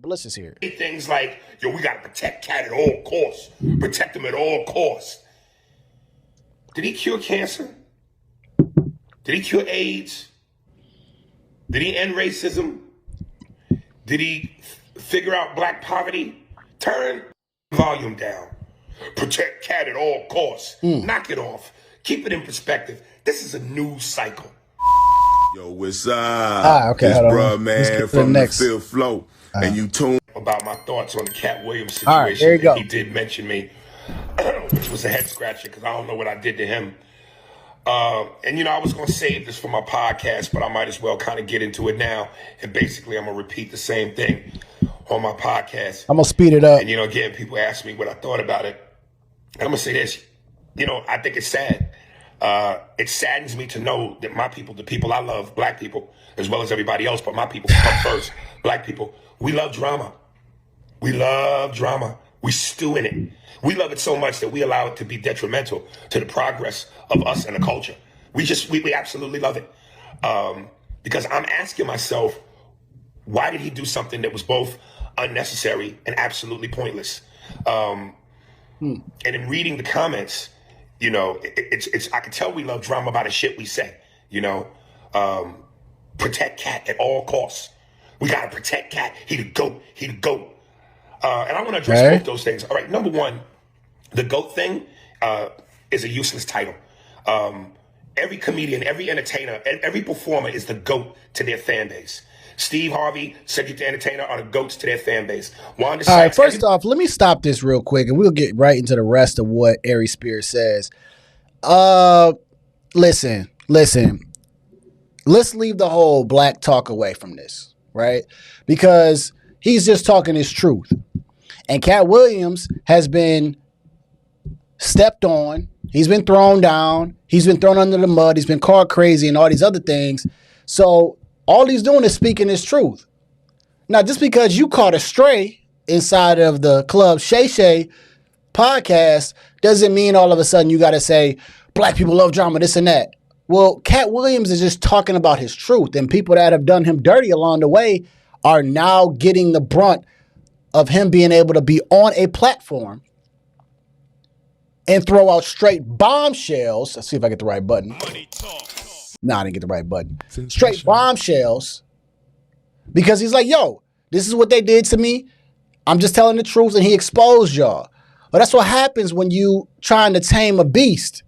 but let's just hear it. Things like, yo, we got to protect Katt at all costs. Protect him at all costs. Did he cure cancer? Did he cure AIDS? Did he end racism? Did he figure out black poverty? Turn volume down. Protect Katt at all costs. Knock it off. Keep it in perspective. This is a news cycle. Yo, what's up? Okay, this bruh, man, from the Fifth Flow. And you tune about my thoughts on the Katt Williams situation. All right, there you go. He did mention me, which was a head scratcher because I don't know what I did to him. And, you know, I was going to save this for my podcast, but I might as well kind of get into it now. And basically, I'm going to repeat the same thing on my podcast. I'm going to speed it up. And, you know, again, people ask me what I thought about it. And I'm going to say this. You know, I think it's sad. It saddens me to know that my people, the people I love, black people, as well as everybody else, but my people come first, black people, we love drama. We love drama. We stew in it. We love it so much that we allow it to be detrimental to the progress of us and the culture. We absolutely love it. Because I'm asking myself, why did he do something that was both unnecessary and absolutely pointless? And in reading the comments, you know, I can tell we love drama by the shit we say, you know. Protect Katt at all costs. We got to protect Katt. He the GOAT. He the GOAT. And I want to address both those things. All right, number one, the GOAT thing is a useless title. Every comedian, every entertainer, every performer is the GOAT to their fan base. Steve Harvey, Cedric the Entertainer are the GOATs to their fan base. All right, first off, let me stop this real quick, and we'll get right into the rest of what Aries Spears says. Listen. Let's leave the whole black talk away from this, right? Because he's just talking his truth. And Katt Williams has been stepped on. He's been thrown down. He's been thrown under the mud. He's been called crazy and all these other things. So all he's doing is speaking his truth. Now, just because you caught a stray inside of the Club Shay Shay podcast doesn't mean all of a sudden you got to say, black people love drama, this and that. Well, Katt Williams is just talking about his truth, and people that have done him dirty along the way are now getting the brunt of him being able to be on a platform and throw out straight bombshells. Let's see if I get the right button. No, I didn't get the right button. Straight bombshells. Because he's like, yo, this is what they did to me. I'm just telling the truth, and he exposed y'all. But that's what happens when you trying to tame a beast.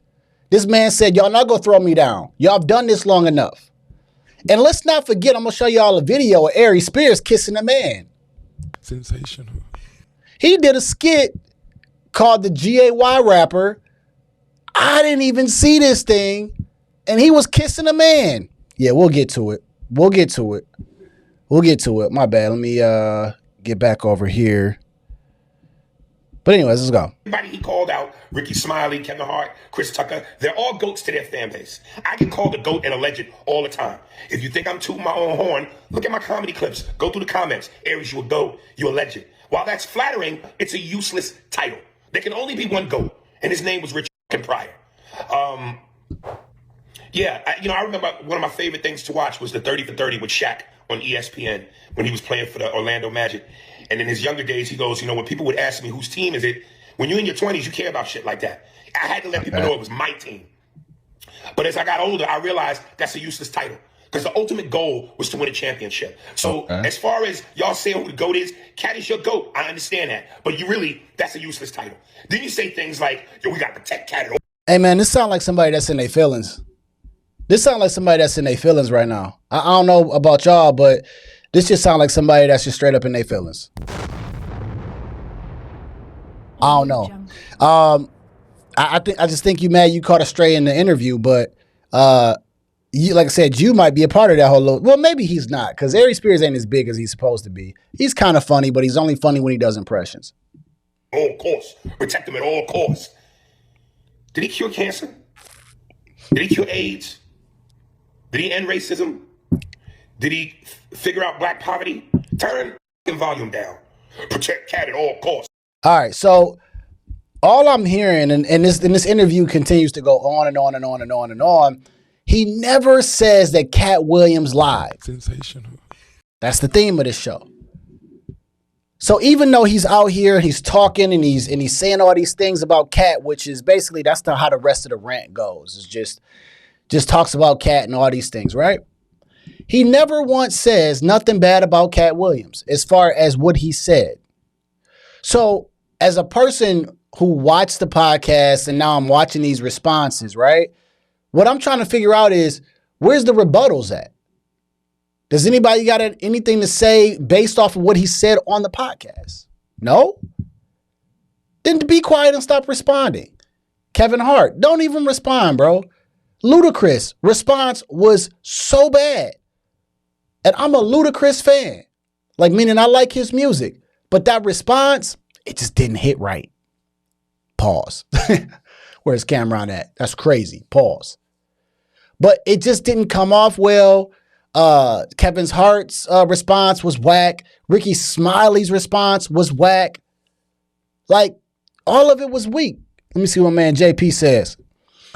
This man said, y'all not gonna throw me down. Y'all have done this long enough. And let's not forget, I'm gonna show y'all a video of Aries Spears kissing a man. Sensational. He did a skit called the GAY rapper. I didn't even see this thing. And he was kissing a man. Yeah, we'll get to it. We'll get to it. My bad. Let me get back over here. But anyways, let's go. Everybody he called out, Ricky Smiley, Kevin Hart, Chris Tucker, they're all GOATs to their fan base. I get called a GOAT and a legend all the time. If you think I'm tooting my own horn, look at my comedy clips. Go through the comments. Aries, you a GOAT. You a legend. While that's flattering, it's a useless title. There can only be one GOAT, and his name was Richard Pryor. I remember one of my favorite things to watch was the 30 for 30 with Shaq on ESPN when he was playing for the Orlando Magic. And in his younger days, he goes, you know, when people would ask me whose team is it, when you're in your 20s, you care about shit like that. I had to let people know it was my team. But as I got older, I realized that's a useless title because the ultimate goal was to win a championship. So as far as y'all saying who the GOAT is, Katt is your GOAT. I understand that. But that's a useless title. Then you say things like, yo, we got to protect Katt at all. Hey, man, this sounds like somebody that's in their feelings. Right now. I don't know about y'all, but this just sounds like somebody that's just straight up in their feelings. I don't know. I just think you mad you caught a stray in the interview, but you, like I said, you might be a part of that whole. Well, maybe he's not, because Aries Spears ain't as big as he's supposed to be. He's kind of funny, but he's only funny when he does impressions. All costs. Protect him at all costs. Did he cure cancer? Did he cure AIDS? Did he end racism? Did he figure out black poverty? Turn volume down. Protect Katt at all costs. All right, so all I'm hearing, and this interview continues to go on and on and on and on and on, he never says that Katt Williams lied. Sensational. That's the theme of this show. So even though he's out here and he's talking and he's saying all these things about Katt, which is basically that's not how the rest of the rant goes. It's just talks about Katt and all these things, right? He never once says nothing bad about Katt Williams as far as what he said. So as a person who watched the podcast and now I'm watching these responses, right? What I'm trying to figure out is where's the rebuttals at? Does anybody got anything to say based off of what he said on the podcast? No? Then be quiet and stop responding. Kevin Hart, don't even respond, bro. Ludacris, response was so bad. And I'm a Ludacris fan. Like, meaning I like his music. But that response, it just didn't hit right. Pause. Where's Cameron at? That's crazy. Pause. But it just didn't come off well. Kevin Hart's response was whack. Ricky Smiley's response was whack. Like, all of it was weak. Let me see what man JP says.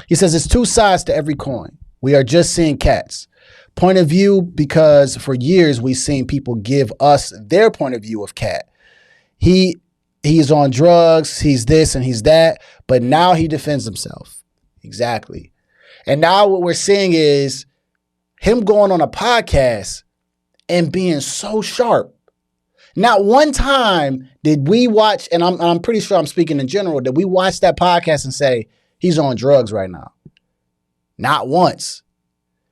He says, it's two sides to every coin. We are just seeing Katt's point of view because for years we've seen people give us their point of view of Katt. He's on drugs, he's this and he's that, but now he defends himself. Exactly. And now what we're seeing is him going on a podcast and being so sharp. Not one time did we watch, and I'm pretty sure I'm speaking in general, did we watch that podcast and say he's on drugs right now? Not once.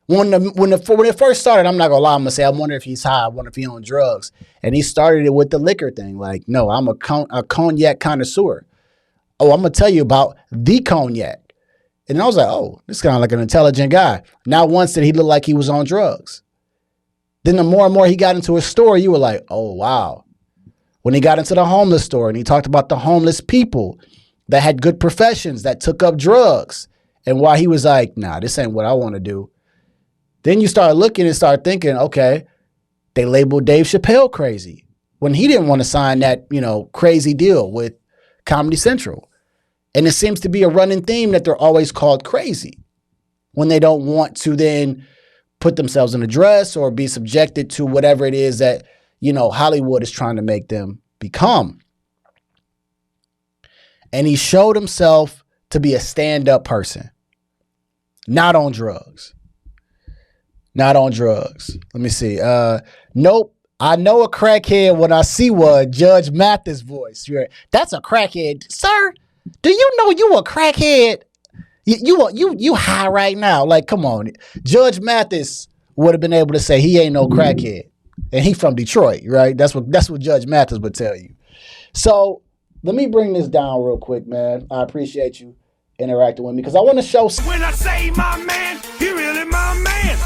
When it first started, I'm not gonna lie, I'm gonna say I wonder if he's high, I wonder if he's on drugs. And he started it with the liquor thing. Like, no, I'm a cognac connoisseur. Oh, I'm gonna tell you about the cognac. And I was like, oh, this is kind of like an intelligent guy. Not once did he look like he was on drugs. Then the more and more he got into his story, you were like, oh, wow. When he got into the homeless story and he talked about the homeless people that had good professions that took up drugs and why he was like, nah, this ain't what I want to do. Then you start looking and start thinking, okay, they labeled Dave Chappelle crazy when he didn't want to sign that, crazy deal with Comedy Central. And it seems to be a running theme that they're always called crazy when they don't want to then put themselves in a dress or be subjected to whatever it is that, Hollywood is trying to make them become. And he showed himself to be a stand-up person, not on drugs. Not on drugs. Let me see. Nope. I know a crackhead when I see one. Judge Mathis voice. That's a crackhead. Sir, do you know you a crackhead? You high right now. Like, come on. Judge Mathis would have been able to say he ain't no crackhead. And he from Detroit, right? That's what Judge Mathis would tell you. So let me bring this down real quick, man. I appreciate you interacting with me because I want to show. When I say my man, he really my man.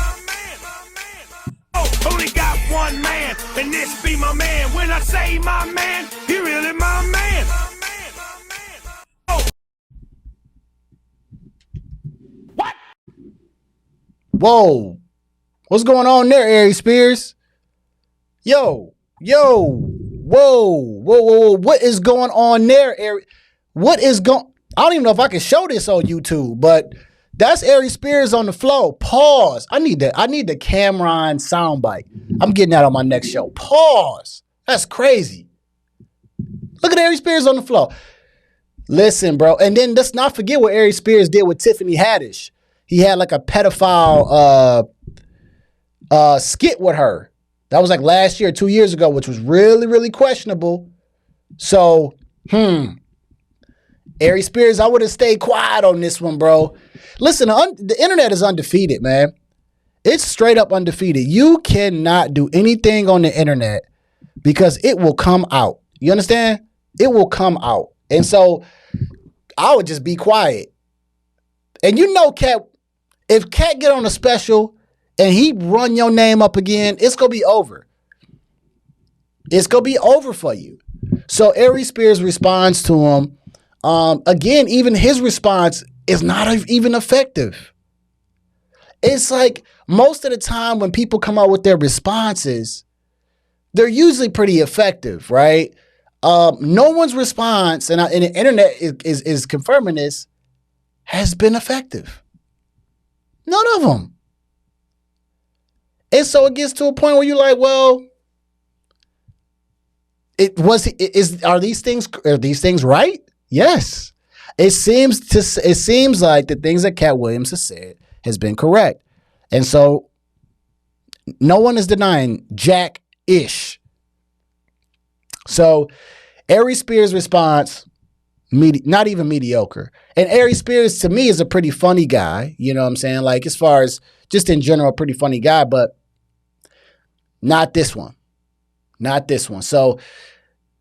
Oh, only got one man, and this be my man. When I say my man, he really my man. Oh. What? Whoa. What's going on there, Aries Spears? Yo. Whoa. What is going on there, Aries? What is going? I don't even know if I can show this on YouTube, but that's Aries Spears on the flow. Pause. I need the Cameron soundbite. I'm getting that on my next show. Pause. That's crazy. Look at Aries Spears on the flow. Listen, bro. And then let's not forget what Aries Spears did with Tiffany Haddish. He had like a pedophile skit with her. That was like last year, 2 years ago, which was really, really questionable. So, Aries Spears, I would have stayed quiet on this one, bro. Listen, the internet is undefeated, man. It's straight up undefeated. You cannot do anything on the internet because it will come out. You understand? It will come out. And so I would just be quiet. And Katt, if Katt get on a special and he run your name up again, it's going to be over. It's going to be over for you. So Aries Spears responds to him. Again, even his response is not even effective. It's like most of the time when people come out with their responses, they're usually pretty effective, right? No one's response, and the internet is confirming this, has been effective. None of them. And so it gets to a point where you're like, well, Are these things right? Yes. It seems like the things that Katt Williams has said has been correct. And so no one is denying Jack-ish. So Aries Spears' response, not even mediocre. And Aries Spears, to me, is a pretty funny guy. You know what I'm saying? Like, as far as just in general, pretty funny guy, but not this one. Not this one. So,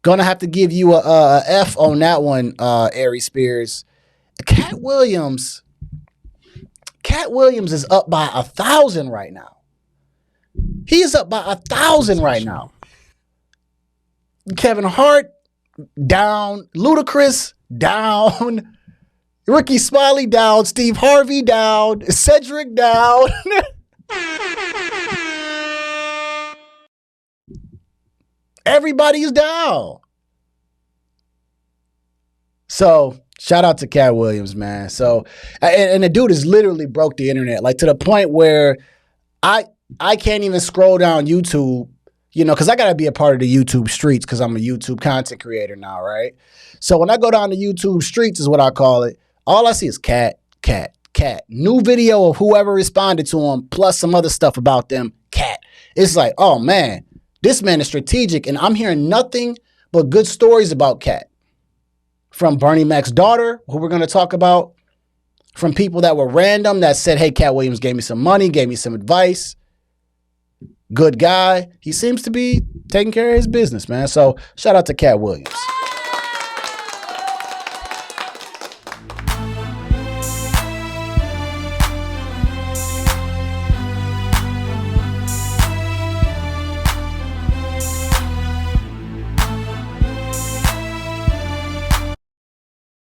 gonna have to give you a F on that one, Aries Spears. Katt Williams is up by 1,000 right now. He is up by 1,000 right now. Kevin Hart down, Ludacris down, Ricky Smiley down, Steve Harvey down, Cedric down. Everybody's down. So shout out to Katt Williams, man. So and the dude has literally broke the internet, like to the point where I can't even scroll down YouTube. You know, because I got to be a part of the YouTube streets because I'm a YouTube content creator now, right? So when I go down the YouTube streets is what I call it, all I see is Katt. New video of whoever responded to him, plus some other stuff about them, Katt. It's like, oh, man, this man is strategic, and I'm hearing nothing but good stories about Katt. From Bernie Mac's daughter, who we're going to talk about, from people that were random that said, hey, Katt Williams gave me some money, gave me some advice. Good guy. He seems to be taking care of his business, man. So shout out to Katt Williams.